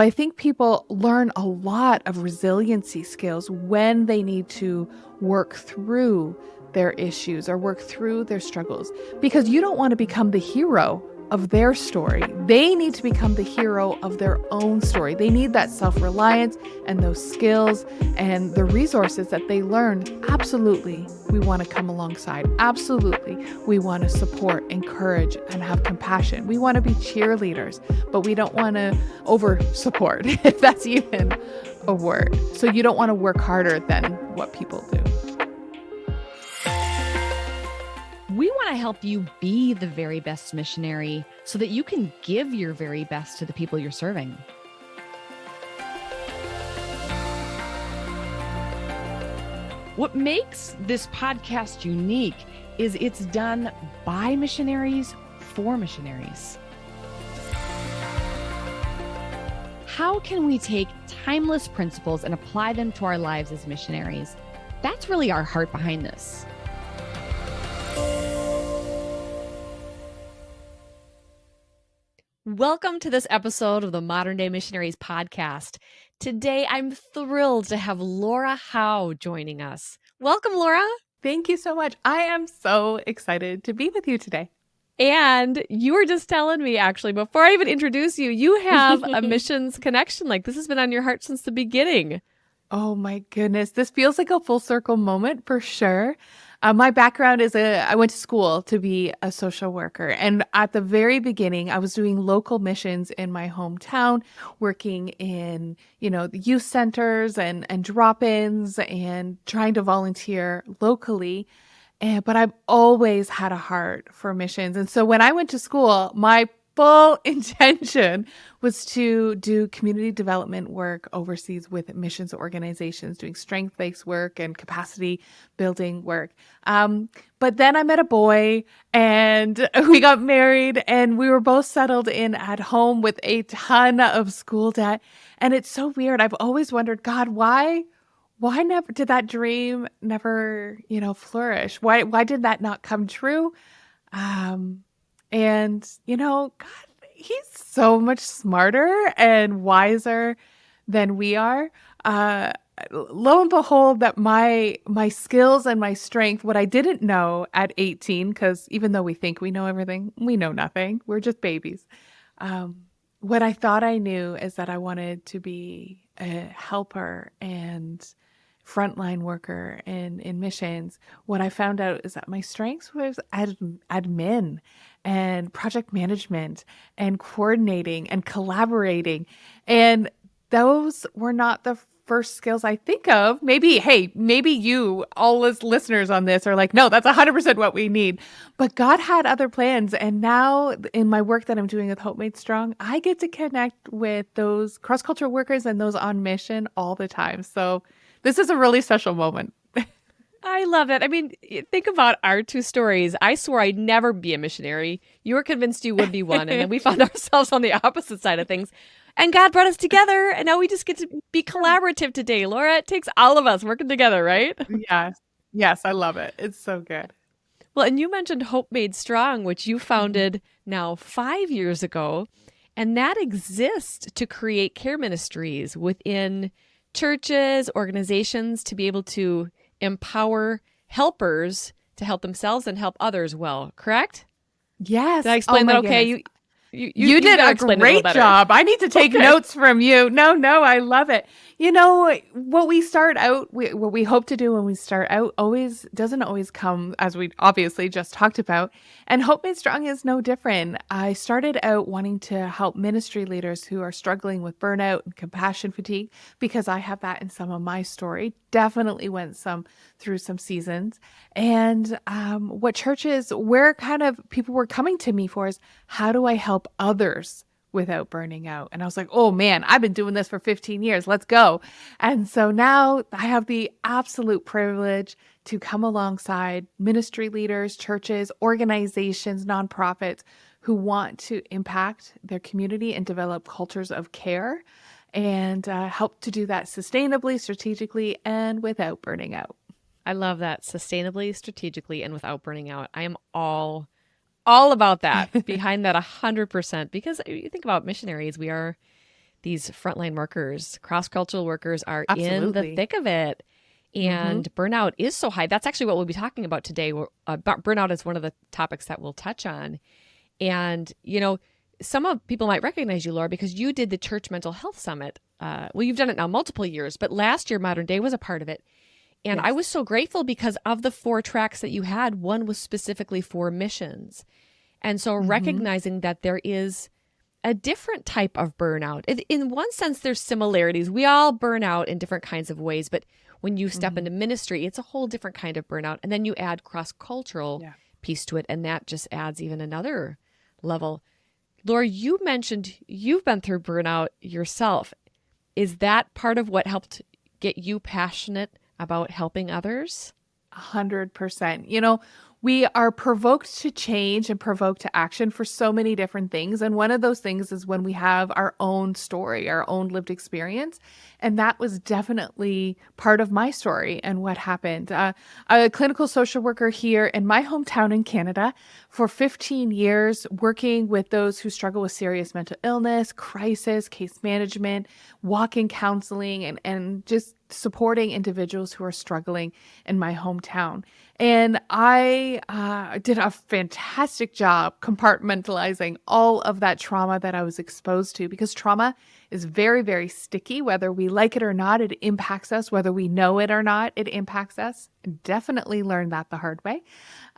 I think people learn a lot of resiliency skills when they need to work through their issues or work through their struggles, because you don't want to become the hero of their story. They need to become the hero of their own story. They need that self-reliance and those skills and the resources that they learn. Absolutely, we want to come alongside. Absolutely, we want to support, encourage, and have compassion. We want to be cheerleaders, but we don't want to over support, if that's even a word. So you don't want to work harder than what people do. We want to help you be the very best missionary so that you can give your very best to the people you're serving. What makes this podcast unique is it's done by missionaries for missionaries. How can we take timeless principles and apply them to our lives as missionaries? That's really our heart behind this. Welcome to this episode of the Modern Day Missionaries podcast. Today, I'm thrilled to have Laura Howe joining us. Welcome, Laura. Thank you so much. I am so excited to be with you today. And you were just telling me, actually, before I even introduce you, you have a missions connection. Like, this has been on your heart since the beginning. Oh my goodness. This feels like a full circle moment for sure. My background is I went to school to be a social worker. And at the very beginning, I was doing local missions in my hometown, working in, the youth centers and drop-ins and trying to volunteer locally. But I've always had a heart for missions. And so when I went to school, my full intention was to do community development work overseas with missions organizations, doing strength-based work and capacity building work. But then I met a boy and we got married and we were both settled in at home with a ton of school debt. And it's so weird. I've always wondered, God, why never did that dream never, flourish? Why did that not come true? And, God, he's so much smarter and wiser than we are. Lo and behold, that my skills and my strength, what I didn't know at 18, because even though we think we know everything, we know nothing. We're just babies. What I thought I knew is that I wanted to be a helper and frontline worker in missions. What I found out is that my strengths was admin and project management and coordinating and collaborating. And those were not the first skills I think of. Maybe you, all as listeners on this, are like, no, that's 100% what we need. But God had other plans. And now in my work that I'm doing with Hope Made Strong, I get to connect with those cross-cultural workers and those on mission all the time. So this is a really special moment. I love that. I mean, think about our two stories. I swore I'd never be a missionary. You were convinced you would be one. And then we found ourselves on the opposite side of things. And God brought us together. And now we just get to be collaborative today. Laura, it takes all of us working together, right? Yes. Yes, I love it. It's so good. Well, and you mentioned Hope Made Strong, which you founded now 5 years ago. And that exists to create care ministries within churches, organizations, to be able to empower helpers to help themselves and help others well, correct? Yes. Did I explain that okay? Goodness. You did a great job. I need to take notes from you. No, I love it. What we start out, what we hope to do when we start out doesn't always come as we obviously just talked about. And Hope Made Strong is no different. I started out wanting to help ministry leaders who are struggling with burnout and compassion fatigue, because I have that in some of my story. Definitely went through some seasons. And what churches, where kind of people were coming to me for is, how do I help others without burning out? And I was like, oh man, I've been doing this for 15 years. Let's go. And so now I have the absolute privilege to come alongside ministry leaders, churches, organizations, nonprofits who want to impact their community and develop cultures of care, and help to do that sustainably, strategically, and without burning out. I love that. Sustainably, strategically, and without burning out. I am all about that, behind that 100%. Because you think about missionaries, we are these frontline workers, cross-cultural workers are in the Absolutely. thick of it. Mhm. And burnout is so high. That's actually what we'll be talking about today. Burnout is one of the topics that we'll touch on. And, some of people might recognize you, Laura, because you did the Church Mental Health Summit. Well, you've done it now multiple years, but last year, Modern Day was a part of it. And I Yes. was so grateful because of the 4 tracks that you had, one was specifically for missions. And so Mhm. recognizing that there is a different type of burnout. In one sense, there's similarities. We all burn out in different kinds of ways, but when you step Mhm. into ministry, it's a whole different kind of burnout. And then you add cross-cultural Yeah. piece to it, and that just adds even another level. Laura, you mentioned you've been through burnout yourself. Is that part of what helped get you passionate about helping others? 100%. We are provoked to change and provoked to action for so many different things. And one of those things is when we have our own story, our own lived experience. And that was definitely part of my story and what happened. A clinical social worker here in my hometown in Canada for 15 years, working with those who struggle with serious mental illness, crisis, case management, walk-in counseling, and just supporting individuals who are struggling in my hometown. And I did a fantastic job compartmentalizing all of that trauma that I was exposed to, because trauma is very, very sticky. Whether we like it or not, it impacts us. Whether we know it or not, it impacts us. Definitely learned that the hard way.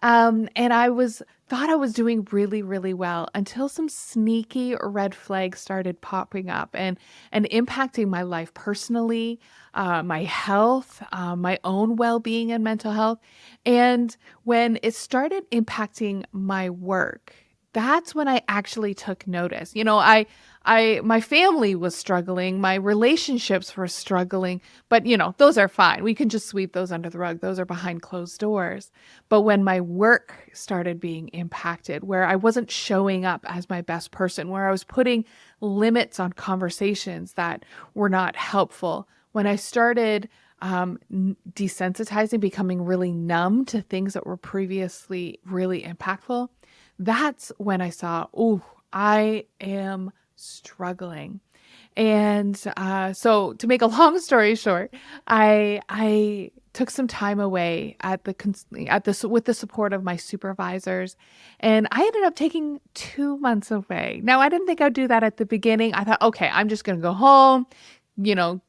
And thought I was doing really, really well until some sneaky red flags started popping up and impacting my life personally, my health, my own well-being and mental health. And when it started impacting my work, that's when I actually took notice. My family was struggling, my relationships were struggling, but those are fine. We can just sweep those under the rug. Those are behind closed doors. But when my work started being impacted, where I wasn't showing up as my best person, where I was putting limits on conversations that were not helpful, when I started desensitizing, becoming really numb to things that were previously really impactful, that's when I saw, oh, I am struggling. And so, to make a long story short, I took some time away with the support of my supervisors, and I ended up taking 2 months away. Now, I didn't think I'd do that at the beginning. I thought, okay, I'm just going to go home,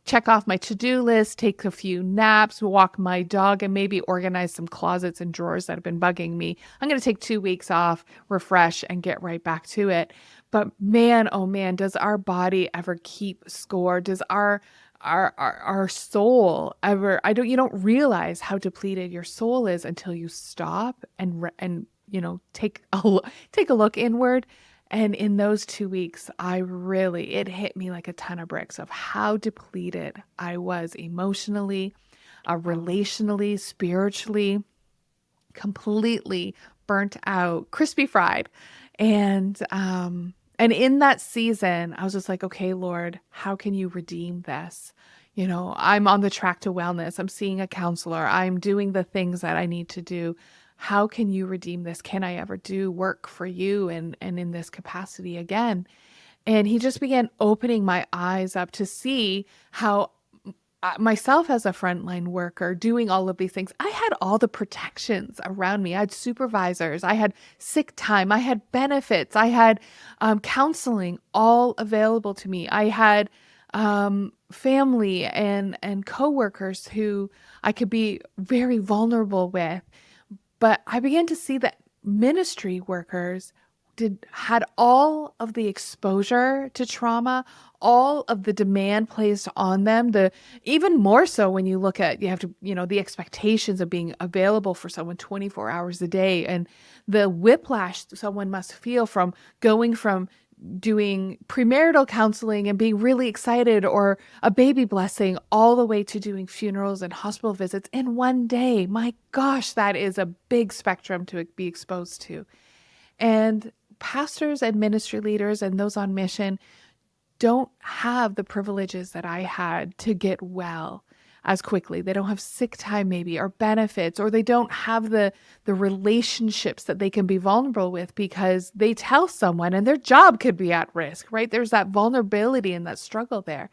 check off my to-do list, take a few naps, walk my dog, and maybe organize some closets and drawers that have been bugging me. I'm going to take 2 weeks off, refresh, and get right back to it. But man, oh man, does our body ever keep score? Does our soul ever? You don't realize how depleted your soul is until you stop and take a look inward. And in those 2 weeks, it hit me like a ton of bricks of how depleted I was emotionally, relationally, spiritually, completely burnt out, crispy fried. And in that season, I was just like, okay, Lord, how can you redeem this? I'm on the track to wellness. I'm seeing a counselor. I'm doing the things that I need to do. How can you redeem this? Can I ever do work for you and in this capacity again? And he just began opening my eyes up to see how myself as a frontline worker doing all of these things, I had all the protections around me. I had supervisors, I had sick time, I had benefits, I had counseling all available to me. I had family and coworkers who I could be very vulnerable with. But I began to see that ministry workers had all of the exposure to trauma, all of the demand placed on them, the even more so when you look at, you have to, the expectations of being available for someone 24 hours a day, and the whiplash someone must feel from going from doing premarital counseling and being really excited, or a baby blessing, all the way to doing funerals and hospital visits in one day. My gosh, that is a big spectrum to be exposed to. And pastors and ministry leaders and those on mission don't have the privileges that I had to get well. as quickly. They don't have sick time maybe or benefits, or they don't have the relationships that they can be vulnerable with because they tell someone and their job could be at risk, right? There's that vulnerability and that struggle there.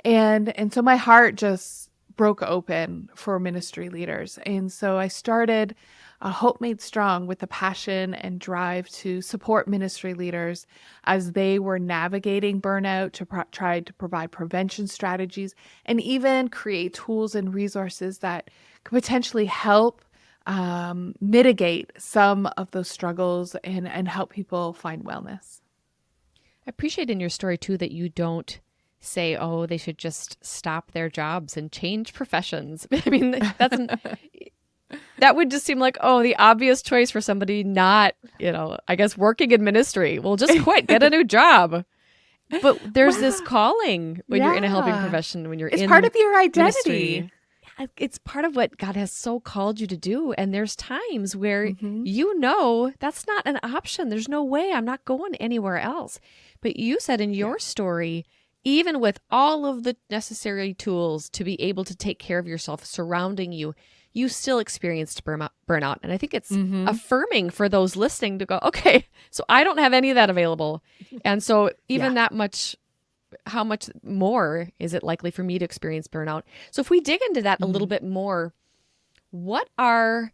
And so my heart just broke open for ministry leaders. And so I started Hope Made Strong with the passion and drive to support ministry leaders as they were navigating burnout, to try to provide prevention strategies and even create tools and resources that could potentially help mitigate some of those struggles and help people find wellness. I appreciate in your story too that you don't say, oh, they should just stop their jobs and change professions. I mean, that would just seem like, oh, the obvious choice for somebody not, I guess working in ministry. Well, just quit, get a new job. But there's this calling when you're in a helping profession, when you're it's in part of your identity. Ministry. It's part of what God has so called you to do. And there's times where that's not an option. There's no way, I'm not going anywhere else. But you said in your story, even with all of the necessary tools to be able to take care of yourself surrounding you, you still experienced burnout. And I think it's affirming for those listening to go, okay, so I don't have any of that available. And so even that much, how much more is it likely for me to experience burnout? So if we dig into that a little bit more, what are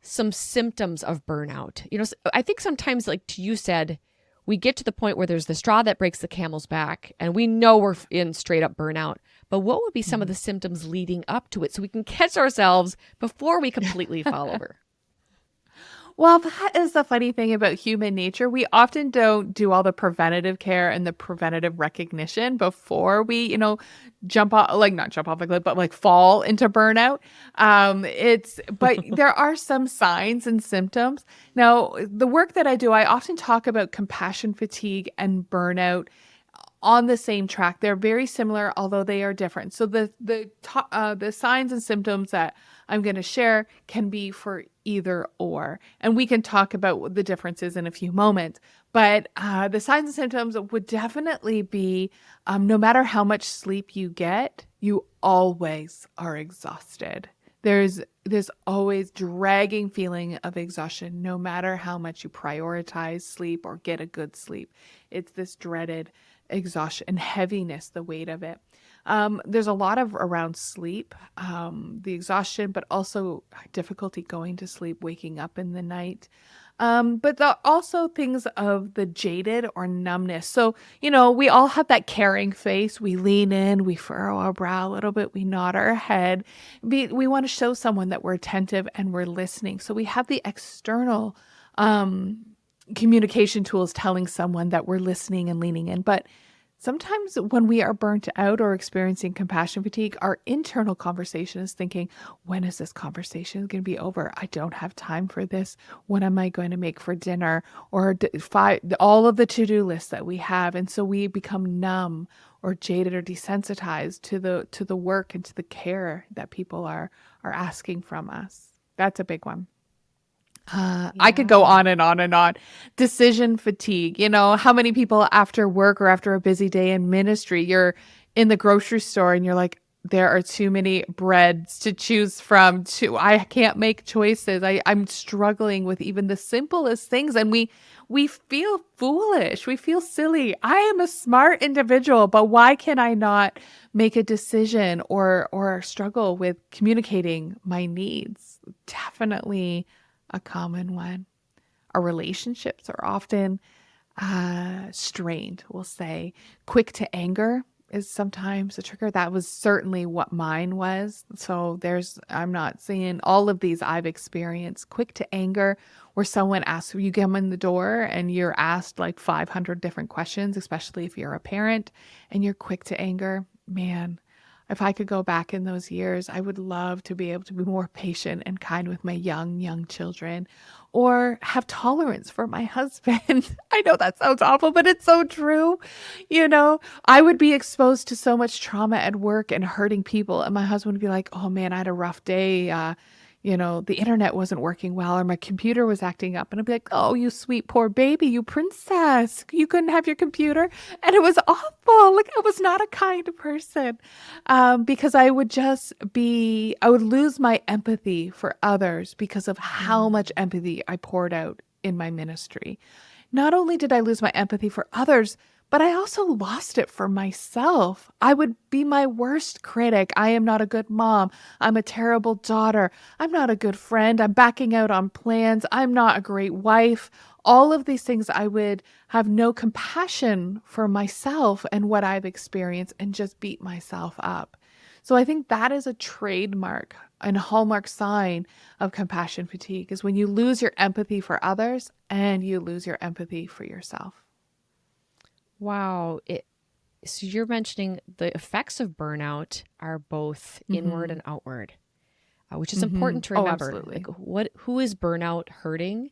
some symptoms of burnout? I think sometimes, like you said, we get to the point where there's the straw that breaks the camel's back and we know we're in straight up burnout. But what would be some of the symptoms leading up to it so we can catch ourselves before we completely fall over? Well, that is the funny thing about human nature. We often don't do all the preventative care and the preventative recognition before we, jump off, not jump off the cliff, but fall into burnout. But there are some signs and symptoms. Now, the work that I do, I often talk about compassion fatigue and burnout on the same track. They're very similar, although they are different. So the signs and symptoms that I'm going to share can be for either or, and we can talk about the differences in a few moments. But the signs and symptoms would definitely be no matter how much sleep you get, you always are exhausted. There's always dragging feeling of exhaustion, no matter how much you prioritize sleep or get a good sleep. It's this dreaded exhaustion and heaviness, the weight of it. There's a lot of around sleep, the exhaustion, but also difficulty going to sleep, waking up in the night. But also things of the jaded or numbness. So, we all have that caring face. We lean in, we furrow our brow a little bit, we nod our head. We want to show someone that we're attentive and we're listening. So we have the external communication tools telling someone that we're listening and leaning in. But sometimes when we are burnt out or experiencing compassion fatigue, our internal conversation is thinking, when is this conversation going to be over? I don't have time for this. What am I going to make for dinner? Or all of the to-do lists that we have. And so we become numb or jaded or desensitized to the work and to the care that people are asking from us. That's a big one. I could go on and on and on. Decision fatigue. How many people after work or after a busy day in ministry, you're in the grocery store and you're like, there are too many breads to choose from. I can't make choices. I'm struggling with even the simplest things. And we feel foolish. We feel silly. I am a smart individual, but why can I not make a decision or struggle with communicating my needs? Definitely a common one. Our relationships are often strained, we'll say. Quick to anger is sometimes a trigger. That was certainly what mine was. So I'm not saying all of these I've experienced. Quick to anger, where someone asks, you come in the door and you're asked like 500 different questions, especially if you're a parent and you're quick to anger. Man, if I could go back in those years, I would love to be able to be more patient and kind with my young children, or have tolerance for my husband. I know that sounds awful, but it's so true. I would be exposed to so much trauma at work and hurting people. And my husband would be like, oh man, I had a rough day. the internet wasn't working well or my computer was acting up. And I'd be like, oh, you sweet poor baby, you princess. You couldn't have your computer. And it was awful. Like I was not a kind person because I would lose my empathy for others because of how much empathy I poured out in my ministry. Not only did I lose my empathy for others, but I also lost it for myself. I would be my worst critic. I am not a good mom. I'm a terrible daughter. I'm not a good friend. I'm backing out on plans. I'm not a great wife. All of these things, I would have no compassion for myself and what I've experienced and just beat myself up. So I think that is a trademark and hallmark sign of compassion fatigue is when you lose your empathy for others and you lose your empathy for yourself. Wow. So you're mentioning the effects of burnout are both inward and outward, which is important to Oh, remember. absolutely. Like who is burnout hurting?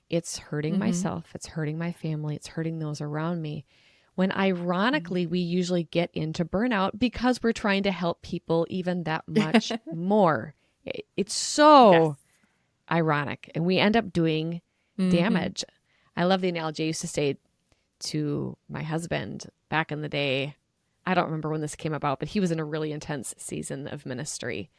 It's hurting myself. It's hurting my family. It's hurting those around me. When ironically, we usually get into burnout because we're trying to help people even that much more. It's Yes. so ironic. And we end up doing Mm-hmm. damage. I love the analogy I used to say to my husband back in the day. I don't remember when this came about, but he was in a really intense season of ministry.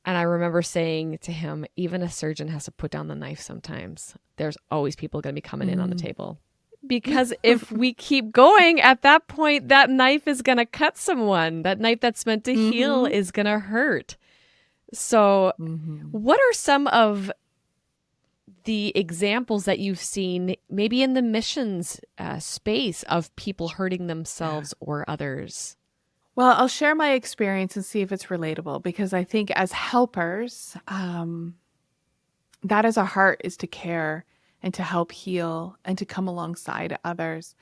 And I remember saying to him, even a surgeon has to put down the knife sometimes. There's always people going to be coming in on the table. Because if we keep going, at that point, that knife is going to cut someone. That knife that's meant to heal Mm-hmm. is going to hurt. So, Mm-hmm. what are some of the examples that you've seen, maybe in the missions space, of people hurting themselves or others? Well, I'll share my experience and see if it's relatable because I think as helpers, that is our heart is to care and to help heal and to come alongside others.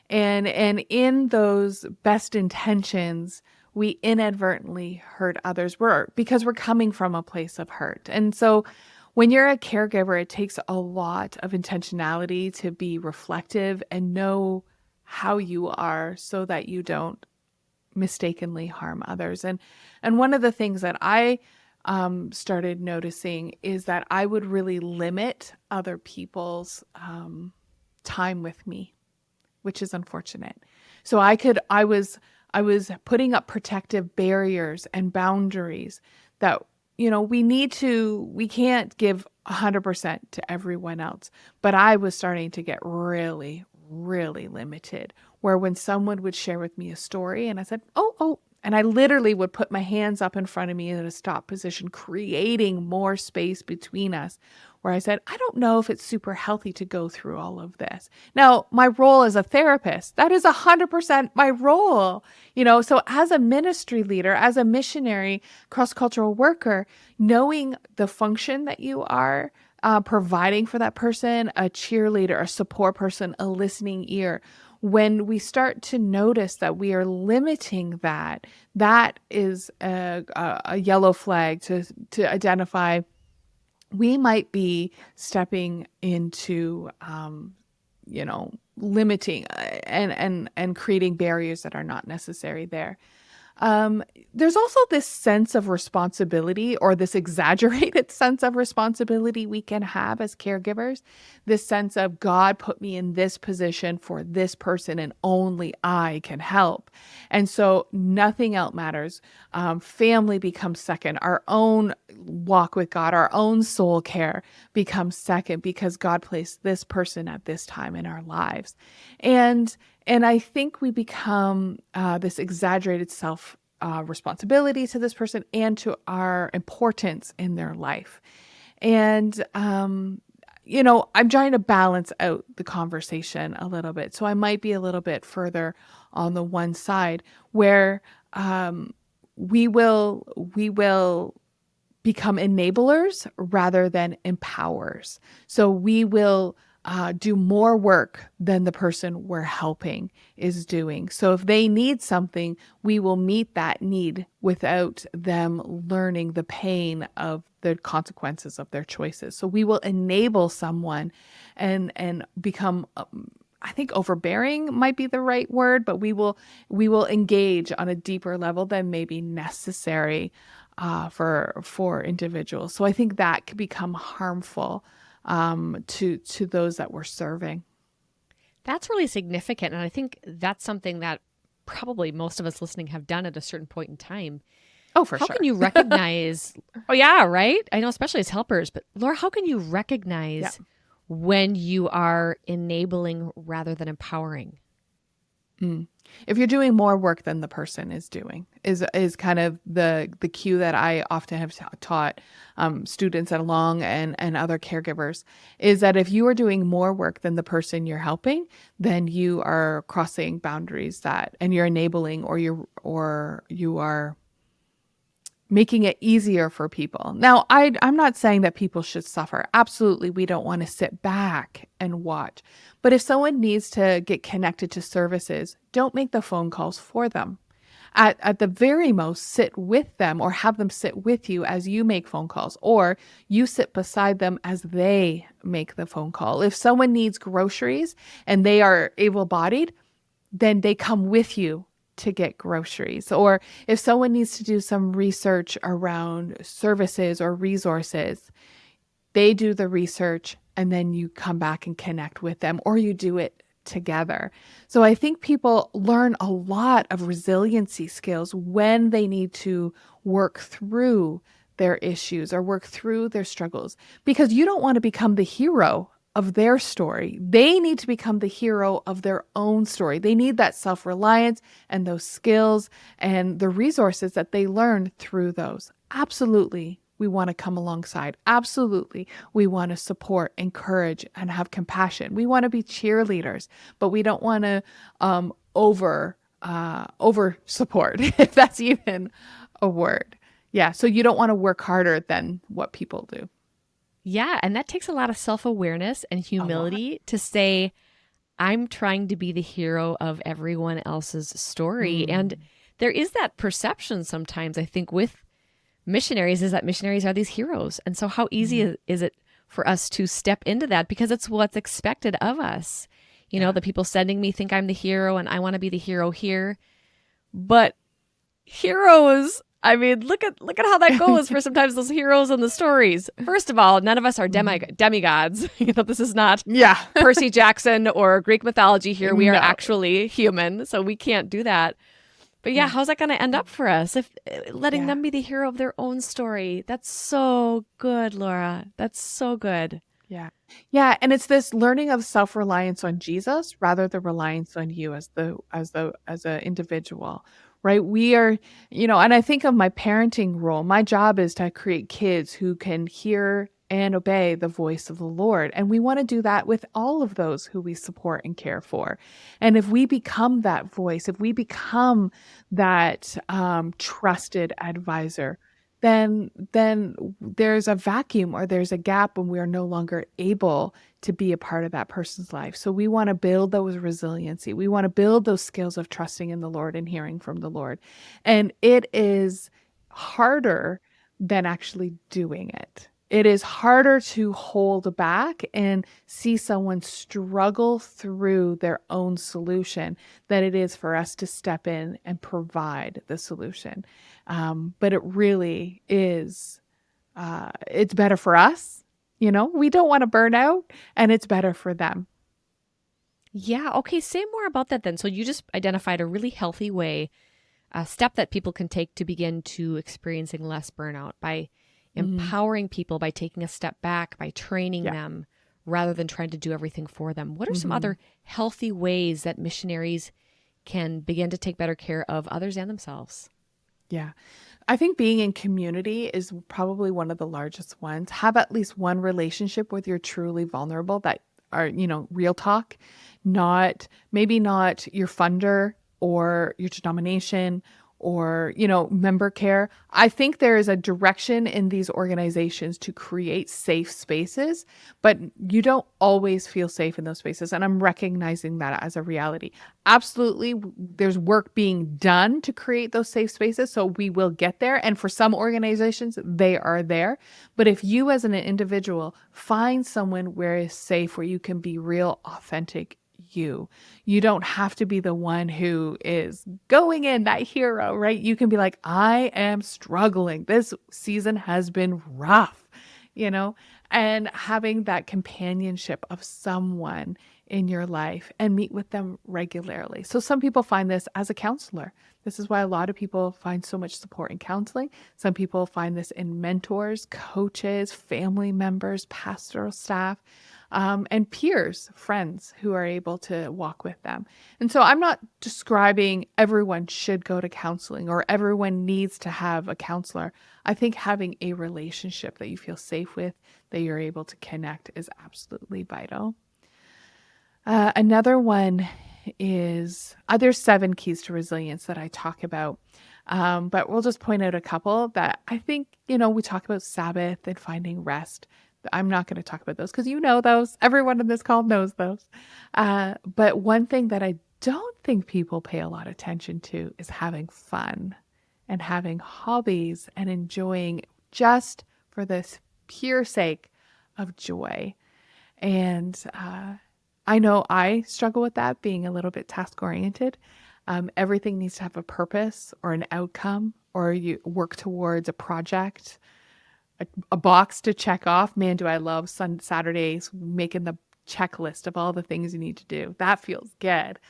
And in those best intentions, we inadvertently hurt others. Because we're coming from a place of hurt. And so when you're a caregiver, it takes a lot of intentionality to be reflective and know how you are so that you don't mistakenly harm others. And one of the things that I started noticing is that I would really limit other people's time with me, which is unfortunate. So I was putting up protective barriers and boundaries that we can't give 100% to everyone else, but I was starting to get really really limited where when someone would share with me a story and I said, oh, and I literally would put my hands up in front of me in a stop position, creating more space between us, where I said, I don't know if it's super healthy to go through all of this. Now, my role as a therapist, that is 100% my role. So as a ministry leader, as a missionary, cross-cultural worker, knowing the function that you are, providing for that person, a cheerleader, a support person, a listening ear. When we start to notice that we are limiting that, that is a yellow flag to identify we might be stepping into, limiting and creating barriers that are not necessary there. There's also this sense of responsibility or this exaggerated sense of responsibility we can have as caregivers. This sense of God put me in this position for this person and only I can help. And so nothing else matters. Family becomes second. Our own walk with God, our own soul care becomes second because God placed this person at this time in our lives. And I think we become this exaggerated self responsibility to this person and to our importance in their life. And, I'm trying to balance out the conversation a little bit. So I might be a little bit further on the one side where we will become enablers rather than empowers. So we will do more work than the person we're helping is doing. So if they need something, we will meet that need without them learning the pain of the consequences of their choices. So we will enable someone and become I think overbearing might be the right word, but we will engage on a deeper level than maybe necessary for individuals. So I think that could become harmful to those that we're serving. That's really significant. And I think that's something that probably most of us listening have done at a certain point in time. Oh, for How can sure. you recognize? Oh, yeah, right? I know, especially as helpers, but Laura, how can you Yeah. recognize when you are enabling rather than empowering? Mm. If you're doing more work than the person is doing, is kind of the cue that I often have taught students along and other caregivers, is that if you are doing more work than the person you're helping, then you are crossing boundaries and you're enabling, or you are making it easier for people. Now, I'm not saying that people should suffer. Absolutely, we don't want to sit back and watch. But if someone needs to get connected to services, don't make the phone calls for them. At the very most, sit with them or have them sit with you as you make phone calls, or you sit beside them as they make the phone call. If someone needs groceries and they are able-bodied, then they come with you to get groceries. Or if someone needs to do some research around services or resources, they do the research and then you come back and connect with them, or you do it together. So I think people learn a lot of resiliency skills when they need to work through their issues or work through their struggles, because you don't want to become the hero of their story. They need to become the hero of their own story. They need that self-reliance and those skills and the resources that they learn through those. Absolutely, we want to come alongside. Absolutely, we want to support, encourage, and have compassion. We want to be cheerleaders, but we don't want to over support, if that's even a word. Yeah, so you don't want to work harder than what people do. Yeah, and that takes a lot of self-awareness and A lot. humility to say, I'm trying to be the hero of everyone else's story. And Mm, there is that perception sometimes, I think, with missionaries, is that missionaries are these heroes. And so how easy mhm. is it for us to step into that, because it's what's expected of us. You know, Yeah. the people sending me think I'm the hero and I want to be the hero here. But heroes, I mean, look at how that goes for sometimes those heroes in the stories. First of all, none of us are Mhm. demigods. You know, this is not Yeah. Percy Jackson or Greek mythology here. We are No. actually human, so we can't do that. But yeah, Yeah. how's that going to end up for us if letting Yeah. them be the hero of their own story? That's so good, Laura. That's so good. Yeah. Yeah, and it's this learning of self-reliance on Jesus rather than reliance on you as a individual, right? We are, and I think of my parenting role. My job is to create kids who can hear and obey the voice of the Lord. And we want to do that with all of those who we support and care for. And if we become that voice, if we become that trusted advisor, then there's a vacuum or there's a gap when we are no longer able to be a part of that person's life. So we want to build those resiliency. We want to build those skills of trusting in the Lord and hearing from the Lord. And it is harder than actually doing it. It is harder to hold back and see someone struggle through their own solution than it is for us to step in and provide the solution. But it really is, it's better for us. We don't want to burn out, and it's better for them. Yeah. Okay. Say more about that then. So you just identified a really healthy way, a step that people can take to begin to experiencing less burnout by Mhm. empowering people, by taking a step back, by training Yeah. them rather than trying to do everything for them. What are some Mhm. other healthy ways that missionaries can begin to take better care of others and themselves? Yeah. I think being in community is probably one of the largest ones. Have at least one relationship with your truly vulnerable that are, real talk, maybe not your funder or your denomination or, member care. I think there is a direction in these organizations to create safe spaces, but you don't always feel safe in those spaces. And I'm recognizing that as a reality. Absolutely, there's work being done to create those safe spaces, so we will get there. And for some organizations, they are there. But if you as an individual find someone where it's safe, where you can be real, authentic you. You don't have to be the one who is going in, that hero, right? You can be like, I am struggling. This season has been rough, you know, and having that companionship of someone in your life and meet with them regularly. So some people find this as a counselor. This is why a lot of people find so much support in counseling. Some people find this in mentors, coaches, family members, pastoral staff, and peers, friends who are able to walk with them. And so I'm not describing everyone should go to counseling or everyone needs to have a counselor. I think having a relationship that you feel safe with, that you're able to connect, is absolutely vital. Another one is there's 7 keys to resilience that I talk about. But we'll just point out a couple that I think, we talk about Sabbath and finding rest. I'm not going to talk about those because you know those. Everyone in this call knows those. But one thing that I don't think people pay a lot of attention to is having fun and having hobbies and enjoying just for the pure sake of joy. And I know I struggle with that, being a little bit task oriented. Everything needs to have a purpose or an outcome, or you work towards a project, a box to check off. Man, do I love Saturdays, making the checklist of all the things you need to do. That feels good.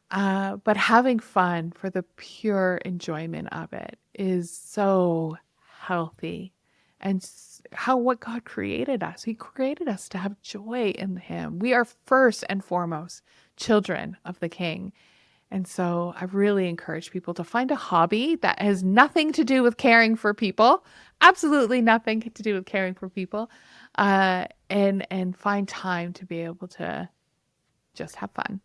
But having fun for the pure enjoyment of it is so healthy. And what God created us. He created us to have joy in Him. We are first and foremost children of the King. And so I really encourage people to find a hobby that has nothing to do with caring for people, absolutely nothing to do with caring for people, and find time to be able to just have fun.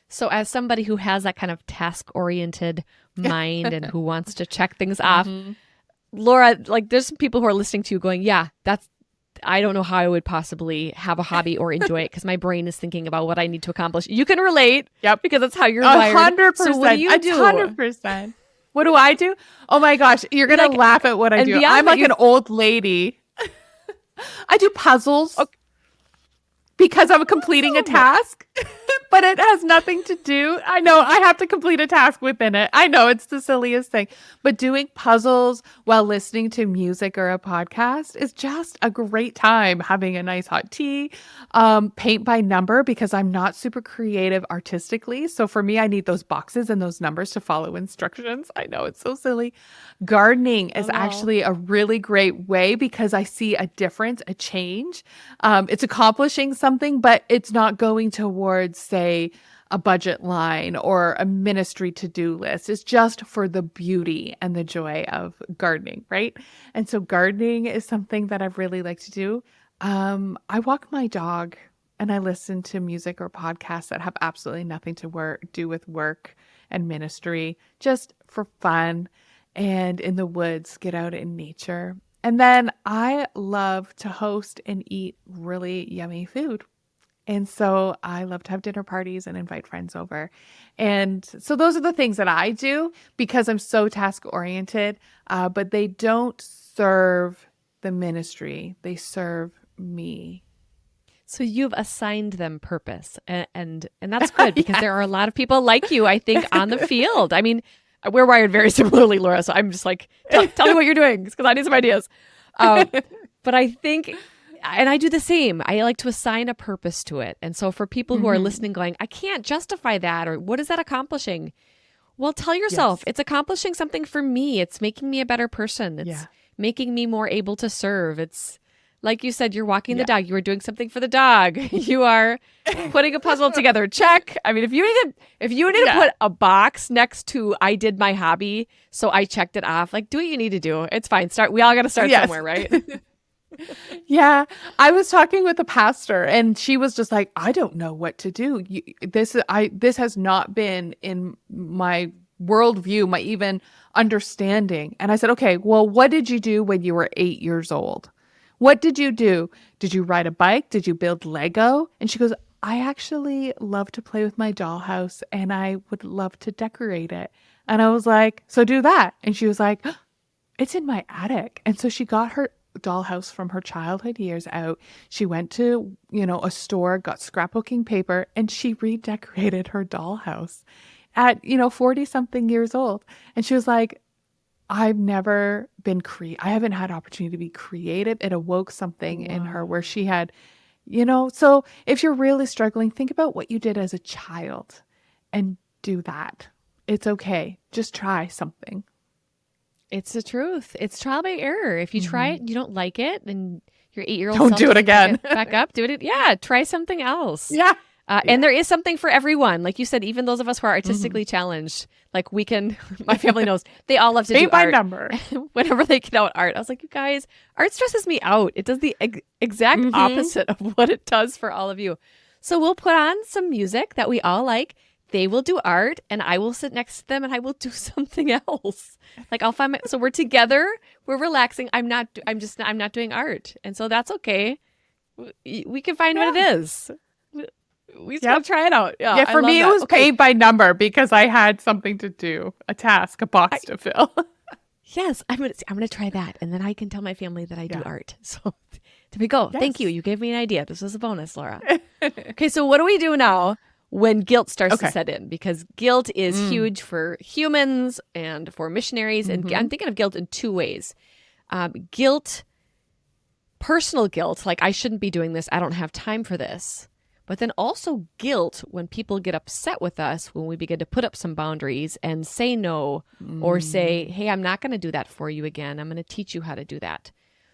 So as somebody who has that kind of task-oriented mind and who wants to check things off, Laura, there's some people who are listening to you going, yeah, I don't know how I would possibly have a hobby or enjoy it because my brain is thinking about what I need to accomplish. You can relate. Yep. Because that's how you're wired. 100%. So what do you do? 100%. What do I do? Oh my gosh, you're going to laugh at what I do. I'm like an old lady. I do puzzles. Okay. Because I'm completing a task, but it has nothing to do. I know I have to complete a task within it. I know it's the silliest thing, but doing puzzles while listening to music or a podcast is just a great time. Having a nice hot tea, paint by number, because I'm not super creative artistically. So for me, I need those boxes and those numbers to follow instructions. I know it's so silly. Gardening is actually a really great way because I see a difference, a change. It's accomplishing something, but it's not going towards, say, a budget line or a ministry to-do list. It's just for the beauty and the joy of gardening, right? And so gardening is something that I really like to do. I walk my dog and I listen to music or podcasts that have absolutely nothing to do with work and ministry, just for fun and in the woods, get out in nature. And then I love to host and eat really yummy food. And so I love to have dinner parties and invite friends over. And so those are the things that I do because I'm so task oriented, but they don't serve the ministry. They serve me. So you've assigned them purpose, and that's good because there are a lot of people like you, I think, on the field. I mean, we're wired very similarly, Laura. So I'm just like, tell me what you're doing because I need some ideas. But I think, and I do the same. I like to assign a purpose to it. And so for people who are listening going, I can't justify that, or what is that accomplishing? Well, tell yourself, it's accomplishing something for me. It's making me a better person. It's making me more able to serve. It's like you said, you're walking the dog. You are doing something for the dog. You are putting a puzzle together. Check. I mean, if you need to put a box next to I did my hobby, so I checked it off, do what you need to do. It's fine. We all got to start somewhere, right? Yeah. I was talking with a pastor and she was just like, I don't know what to do. This has not been in my worldview, my even understanding. And I said, okay, well, what did you do when you were 8 years old? What did you do? Did you ride a bike? Did you build Lego? And she goes, I actually love to play with my dollhouse and I would love to decorate it. And I was like, so do that. And she was like, it's in my attic. And so she got dollhouse from her childhood years out. She went to, a store, got scrapbooking paper, and she redecorated her dollhouse at, 40 something years old. And she was like, I've never been I haven't had opportunity to be creative. It awoke something in her where she had, so if you're really struggling, think about what you did as a child and do that. It's okay. Just try something. It's the truth. It's trial by error. If you try it and you don't like it, then your 8-year-old Don't self do it doesn't pick again. it back up. Do it. Yeah, try something else. Yeah. And there is something for everyone. Like you said, even those of us who are artistically challenged, like we can, my family knows, they all love to do Paint by art. number. Whenever they get out art, I was like, you guys, art stresses me out. It does the exact opposite of what it does for all of you. So we'll put on some music that we all like. They will do art and I will sit next to them and I will do something else. Like I'll find so we're together, we're relaxing. I'm not doing art. And so that's okay. We can find what it is. We just gotta try it out. Yeah, for me, it was paid by number because I had something to do, a task, a box to fill. Yes, I'm gonna try that, and then I can tell my family that I do art. So there we go. Yes. Thank you. You gave me an idea. This was a bonus, Laura. Okay, so what do we do now when guilt starts to set in? Because guilt is huge for humans and for missionaries, and I'm thinking of guilt in two ways. Guilt, personal guilt, like I shouldn't be doing this. I don't have time for this. But then also guilt when people get upset with us, when we begin to put up some boundaries and say no or say, hey, I'm not going to do that for you again. I'm going to teach you how to do that.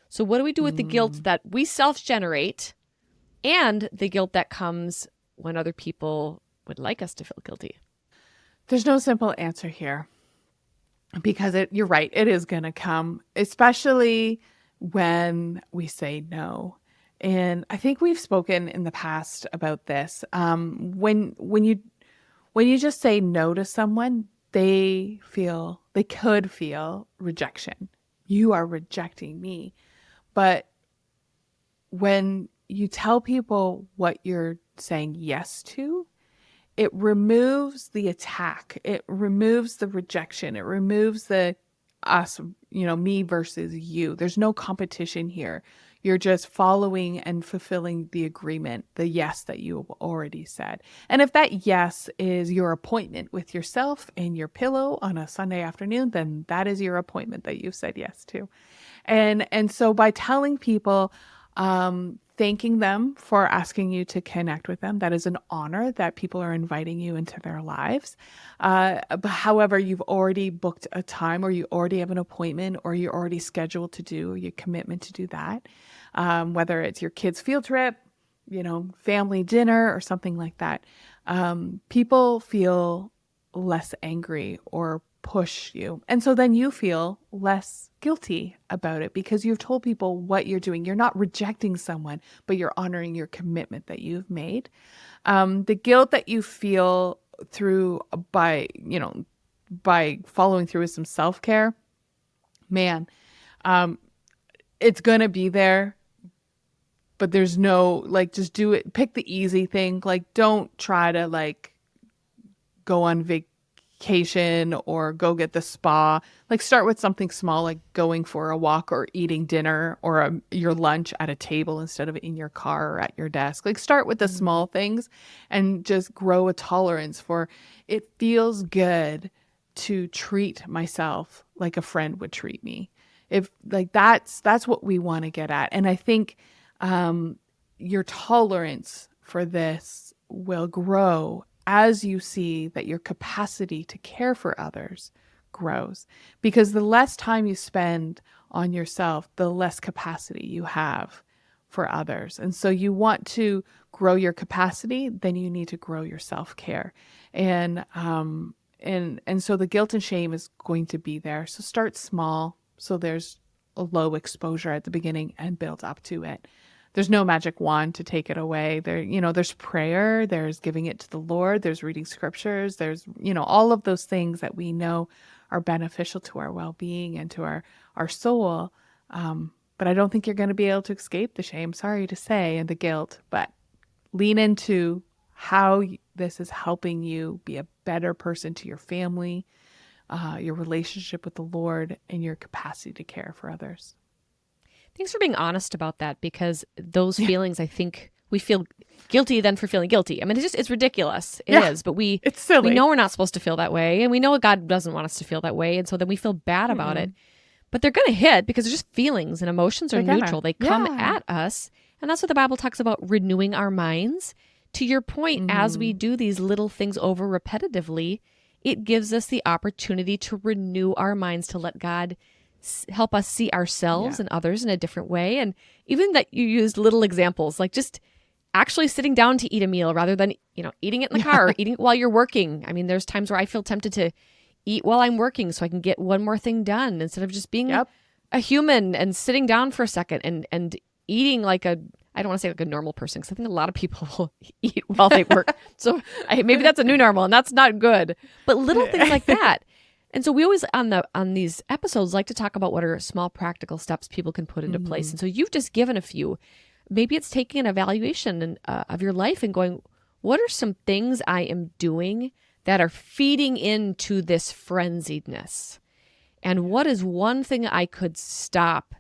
So what do we do with the guilt that we self-generate and the guilt that comes when other people would like us to feel guilty? There's no simple answer here because you're right. It is going to come, especially when we say no. And I think we've spoken in the past about this. When you just say no to someone, they could feel rejection. You are rejecting me. But when you tell people what you're saying yes to, it removes the attack. It removes the rejection. It removes the us, me versus you. There's no competition here. You're just following and fulfilling the agreement, the yes that you have already said. And if that yes is your appointment with yourself and your pillow on a Sunday afternoon, then that is your appointment that you said yes to. And so by telling people, thanking them for asking you to connect with them, that is an honor that people are inviting you into their lives. But however, you've already booked a time or you already have an appointment or you're already scheduled to do your commitment to do that. Whether it's your kids' field trip, family dinner or something like that. People feel less angry or push you. And so then you feel less guilty about it because you've told people what you're doing. You're not rejecting someone, but you're honoring your commitment that you've made. The guilt that you feel by following through with some self-care, man, it's going to be there, but there's no, just do it. Pick the easy thing. Don't try to go on vacation or go get the spa. Start with something small, like going for a walk or eating dinner or your lunch at a table instead of in your car or at your desk. Start with the small things and just grow a tolerance for it. Feels good to treat myself like a friend would treat me. If that's what we want to get at. And I think your tolerance for this will grow as you see that your capacity to care for others grows. Because the less time you spend on yourself, the less capacity you have for others. And so you want to grow your capacity, then you need to grow your self-care. And so the guilt and shame is going to be there. So start small. So there's a low exposure at the beginning and build up to it. There's no magic wand to take it away. There's prayer, there's giving it to the Lord, there's reading scriptures, there's, all of those things that we know are beneficial to our well-being and to our soul. But I don't think you're going to be able to escape the shame, sorry to say, and the guilt, but lean into how this is helping you be a better person to your family, your relationship with the Lord, and your capacity to care for others. Thanks for being honest about that, because those feelings, I think we feel guilty then for feeling guilty. I mean, it's ridiculous. It is, but we it's silly. know we're not supposed to feel that way, and we know God doesn't want us to feel that way, and so then we feel bad about it. But they're going to hit because they're just feelings, and emotions are neutral. They come at us, and that's what the Bible talks about, renewing our minds. To your point, as we do these little things over repetitively, it gives us the opportunity to renew our minds, to let God help us see ourselves and others in a different way. And even that you used little examples, like just actually sitting down to eat a meal rather than, eating it in the car or eating it while you're working. I mean, there's times where I feel tempted to eat while I'm working so I can get one more thing done instead of just being a human and sitting down for a second and eating like I don't want to say like a normal person, because I think a lot of people will eat while they work. So maybe that's a new normal, and that's not good. But little things like that. And so we always on these episodes like to talk about what are small practical steps people can put into place. And so you've just given a few. Maybe it's taking an evaluation of your life and going, what are some things I am doing that are feeding into this frenziedness? And what is one thing I could stop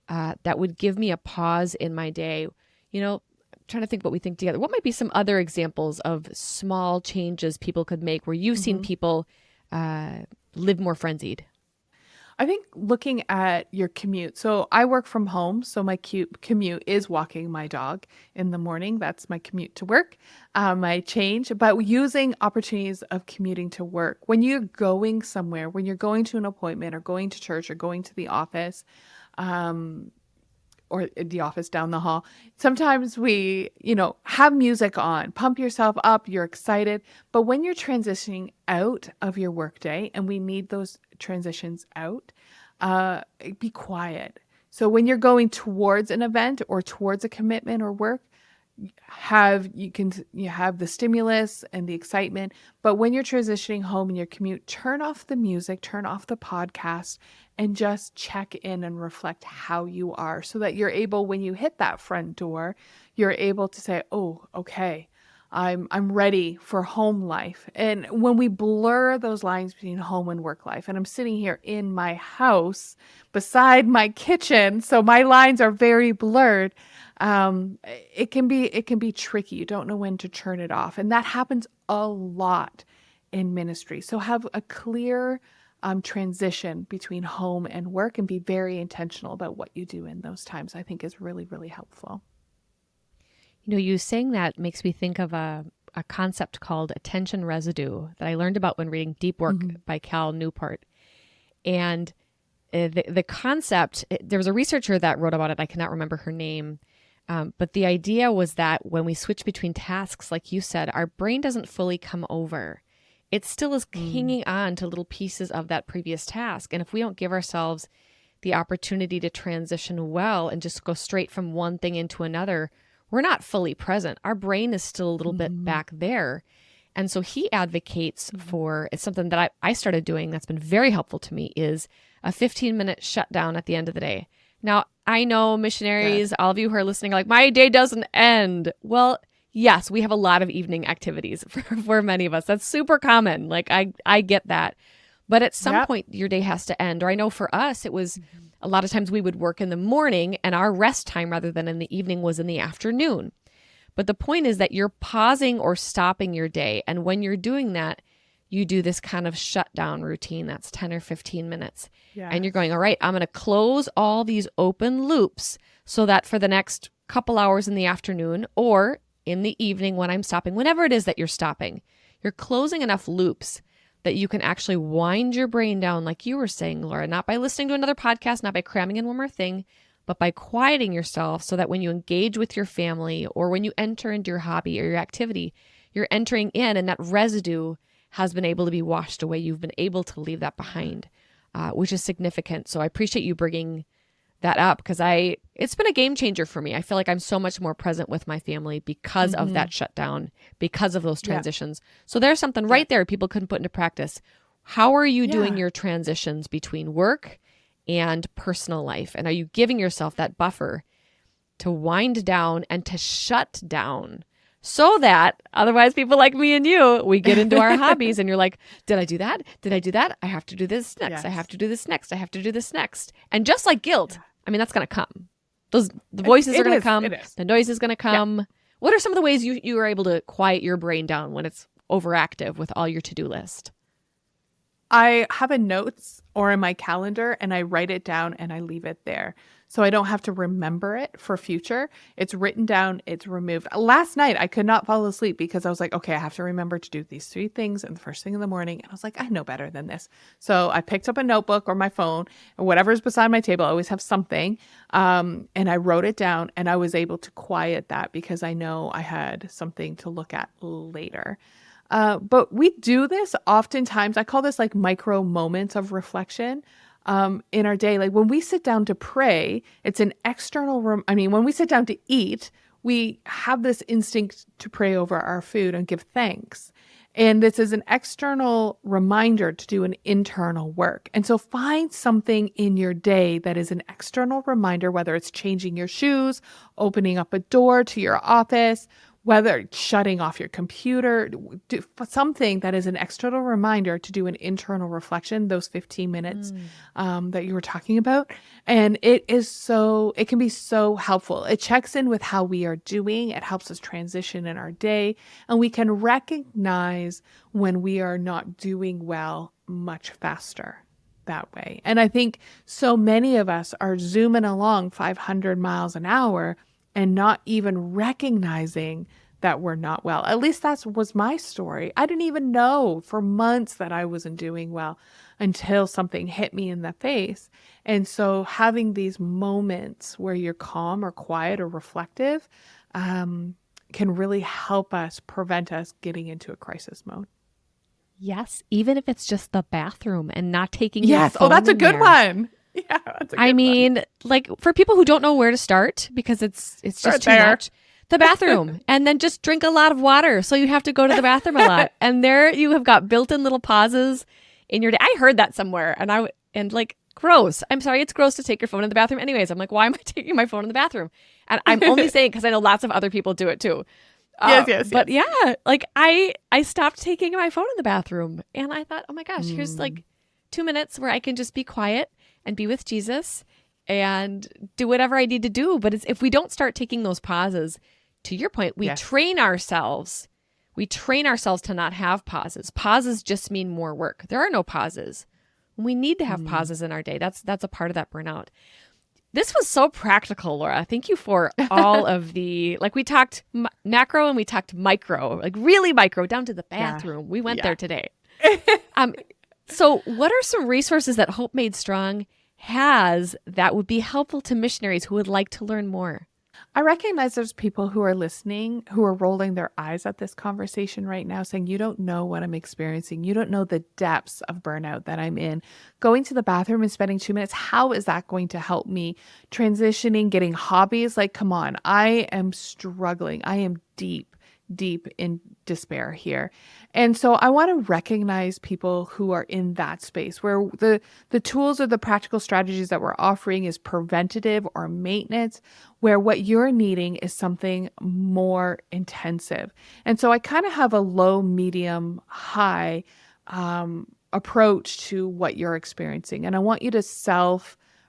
that would give me a pause in my day? I'm trying to think what we think together. What might be some other examples of small changes people could make where you've seen people live more frenzied? I think looking at your commute. So I work from home. So my commute is walking my dog in the morning. That's my commute to work, my change. But using opportunities of commuting to work. When you're going somewhere, when you're going to an appointment or going to church or going to the office, or the office down the hall, sometimes we, have music on, pump yourself up, you're excited. But when you're transitioning out of your workday, and we need those transitions out, be quiet. So when you're going towards an event or towards a commitment or work, you have the stimulus and the excitement, but when you're transitioning home in your commute, turn off the music, turn off the podcast, and just check in and reflect how you are, so that you're able, when you hit that front door, you're able to say, oh, okay, I'm ready for home life. And when we blur those lines between home and work life, and I'm sitting here in my house beside my kitchen, so my lines are very blurred, it can be tricky. You don't know when to turn it off. And that happens a lot in ministry. So have a clear transition between home and work, and be very intentional about what you do in those times, I think is really, really helpful. You saying that makes me think of a concept called attention residue that I learned about when reading Deep Work by Cal Newport. And the concept, there was a researcher that wrote about it. I cannot remember her name. But the idea was that when we switch between tasks, like you said, our brain doesn't fully come over. It still is hanging on to little pieces of that previous task. And if we don't give ourselves the opportunity to transition well and just go straight from one thing into another, we're not fully present. Our brain is still a little bit back there. And so he advocates for, it's something that I started doing that's been very helpful to me, is a 15-minute shutdown at the end of the day. Now, I know missionaries, all of you who are listening are like, my day doesn't end. Well, yes, we have a lot of evening activities for many of us. That's super common. Like, I get that. But at some point, your day has to end. Or I know for us, it was a lot of times we would work in the morning, and our rest time rather than in the evening was in the afternoon. But the point is that you're pausing or stopping your day. And when you're doing that, you do this kind of shutdown routine that's 10 or 15 minutes. Yes. And you're going, all right, I'm going to close all these open loops so that for the next couple hours in the afternoon or in the evening when I'm stopping, whenever it is that you're stopping, you're closing enough loops that you can actually wind your brain down, like you were saying, Laura, not by listening to another podcast, not by cramming in one more thing, but by quieting yourself so that when you engage with your family or when you enter into your hobby or your activity, you're entering in and that residue has been able to be washed away. You've been able to leave that behind, which is significant. So I appreciate you bringing that up because it's been a game changer for me. I feel like I'm so much more present with my family because of that shutdown, because of those transitions. So there's something right there people couldn't put into practice. How are you doing your transitions between work and personal life? And are you giving yourself that buffer to wind down and to shut down so that otherwise people like me and you, we get into our hobbies and you're like, did I do that? Did I do that? I have to do this next. I have to do this next. I have to do this next. And just like guilt, I mean, that's going to come. The voices are going to It come, is. the noise is going to Yeah. come. What are some of the ways you are able to quiet your brain down when it's overactive with all your to-do list? I have a notes or in my calendar and I write it down and I leave it there. So I don't have to remember it for future. It's written down, it's removed. Last night I could not fall asleep because I was like, okay, I have to remember to do these 3 things and the first thing in the morning. And I was like, I know better than this. So I picked up a notebook or my phone or whatever's beside my table. I always have something. And I wrote it down and I was able to quiet that because I know I had something to look at later. But we do this oftentimes. I call this like micro moments of reflection in our day. Like when we sit down to pray, it's an external when we sit down to eat, we have this instinct to pray over our food and give thanks. And this is an external reminder to do an internal work. And so find something in your day that is an external reminder, whether it's changing your shoes, opening up a door to your office, whether it's shutting off your computer, do something that is an external reminder to do an internal reflection, those 15 minutes that you were talking about. And it can be so helpful. It checks in with how we are doing. It helps us transition in our day. And we can recognize when we are not doing well much faster that way. And I think so many of us are zooming along 500 miles an hour and not even recognizing that we're not well. At least that was my story. I didn't even know for months that I wasn't doing well until something hit me in the face. And so having these moments where you're calm or quiet or reflective can really help us prevent us getting into a crisis mode. Yes, even if it's just the bathroom and not taking your Yes. phone Oh, that's a in good there. one. Yeah, that's a good one. Like for people who don't know where to start because it's Start just too there. much, the bathroom, and then just drink a lot of water. So you have to go to the bathroom a lot, and there you have got built-in little pauses in your day. I heard that somewhere, and like gross. I'm sorry, it's gross to take your phone in the bathroom. Anyways, I'm like, why am I taking my phone in the bathroom? And I'm only saying because I know lots of other people do it too. Yes. But yeah, like I stopped taking my phone in the bathroom, and I thought, oh my gosh, here's like 2 minutes where I can just be quiet and be with Jesus and do whatever I need to do. But if we don't start taking those pauses, to your point, we Yes. train ourselves. We train ourselves to not have pauses. Pauses just mean more work. There are no pauses. We need to have pauses in our day. That's a part of that burnout. This was so practical, Laura. Thank you for all of the, like we talked macro and we talked micro, like really micro down to the bathroom. We went there today. So what are some resources that Hope Made Strong has that would be helpful to missionaries who would like to learn more? I recognize there's people who are listening who are rolling their eyes at this conversation right now saying, you don't know what I'm experiencing. You don't know the depths of burnout that I'm in. Going to the bathroom and spending 2 minutes, how is that going to help me transitioning, getting hobbies? Like, come on, I am struggling. I am deep in despair here. And so I want to recognize people who are in that space where the tools or the practical strategies that we're offering is preventative or maintenance, where what you're needing is something more intensive. And so I kind of have a low, medium, high approach to what you're experiencing. And I want you to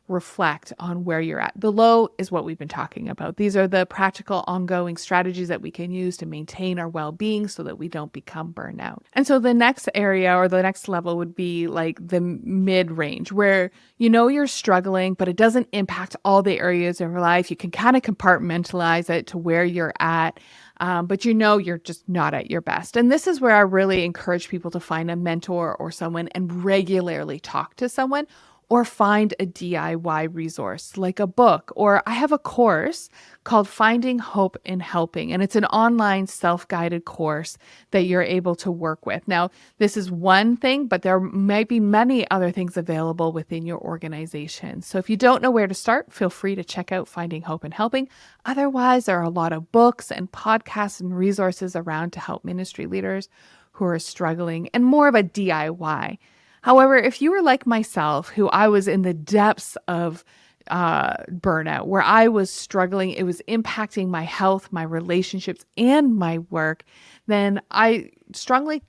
reflect on where you're at. The low is what we've been talking about. These are the practical ongoing strategies that we can use to maintain our well-being so that we don't become burnout. And so the next area or the next level would be like the mid-range where you know you're struggling, but it doesn't impact all the areas of your life. You can kind of compartmentalize it to where you're at. But you know you're just not at your best. And this is where I really encourage people to find a mentor or someone and regularly talk to someone, or find a DIY resource like a book, or I have a course called Finding Hope in Helping, and it's an online self-guided course that you're able to work with. Now, this is one thing, but there might be many other things available within your organization. So if you don't know where to start, feel free to check out Finding Hope in Helping. Otherwise, there are a lot of books and podcasts and resources around to help ministry leaders who are struggling, and more of a DIY. However, if you were like myself, who I was in the depths of burnout, where I was struggling, it was impacting my health, my relationships, and my work, then I strongly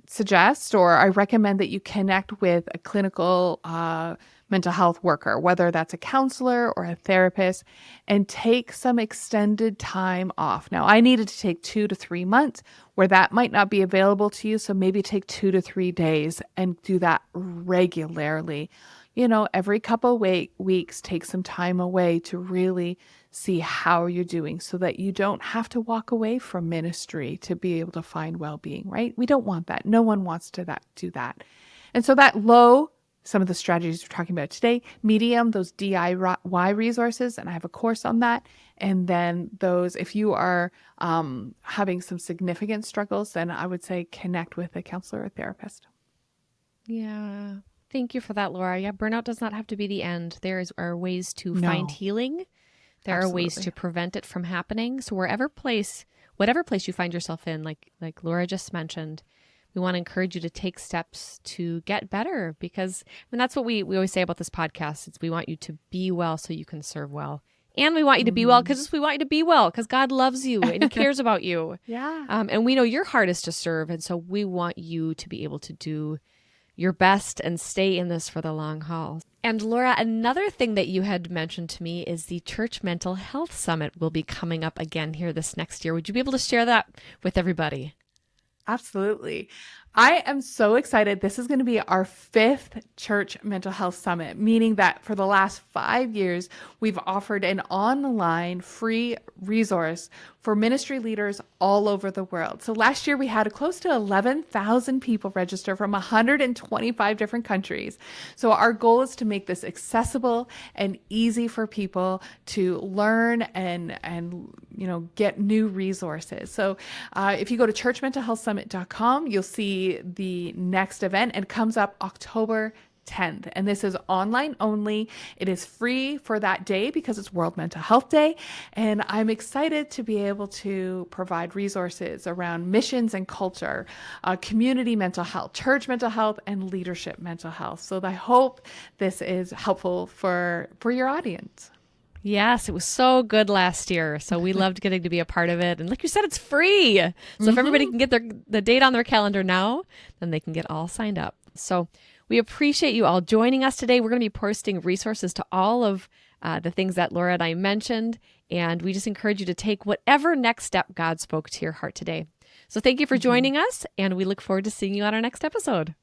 suggest, or I recommend, that you connect with a clinical mental health worker, whether that's a counselor or a therapist, and take some extended time off. Now, I needed to take 2 to 3 months where that might not be available to you. So maybe take 2 to 3 days and do that regularly. Every couple weeks, take some time away to really see how you're doing so that you don't have to walk away from ministry to be able to find well-being, right? We don't want that. No one wants to do that. And so that low, some of the strategies we're talking about today, medium, those DIY resources, and I have a course on that. And then those, if you are having some significant struggles, then I would say connect with a counselor or therapist. Yeah. Thank you for that, Laura. Yeah, burnout does not have to be the end. There are ways to find healing. There are ways to prevent it from happening. So whatever place you find yourself in, like Laura just mentioned, we want to encourage you to take steps to get better, because that's what we always say about this podcast. It's we want you to be well so you can serve well. And we want you to be well because we want you to be well because God loves you and He cares about you. Yeah. And we know your heart is to serve. And so we want you to be able to do your best and stay in this for the long haul. And Laura, another thing that you had mentioned to me is the Church Mental Health Summit will be coming up again here this next year. Would you be able to share that with everybody? Absolutely. I am so excited. This is going to be our 5th Church Mental Health Summit, meaning that for the last 5 years, we've offered an online free resource for ministry leaders all over the world. So last year we had close to 11,000 people register from 125 different countries. So our goal is to make this accessible and easy for people to learn and get new resources. So if you go to churchmentalhealthsummit.com, you'll see the next event, and it comes up October 10th. And this is online only. It is free for that day because it's World Mental Health Day. And I'm excited to be able to provide resources around missions and culture, community mental health, church mental health, and leadership mental health. So I hope this is helpful for your audience. Yes, it was so good last year. So we loved getting to be a part of it. And like you said, it's free. So if everybody can get the date on their calendar now, then they can get all signed up. So we appreciate you all joining us today. We're going to be posting resources to all of the things that Laura and I mentioned. And we just encourage you to take whatever next step God spoke to your heart today. So thank you for joining us. And we look forward to seeing you on our next episode.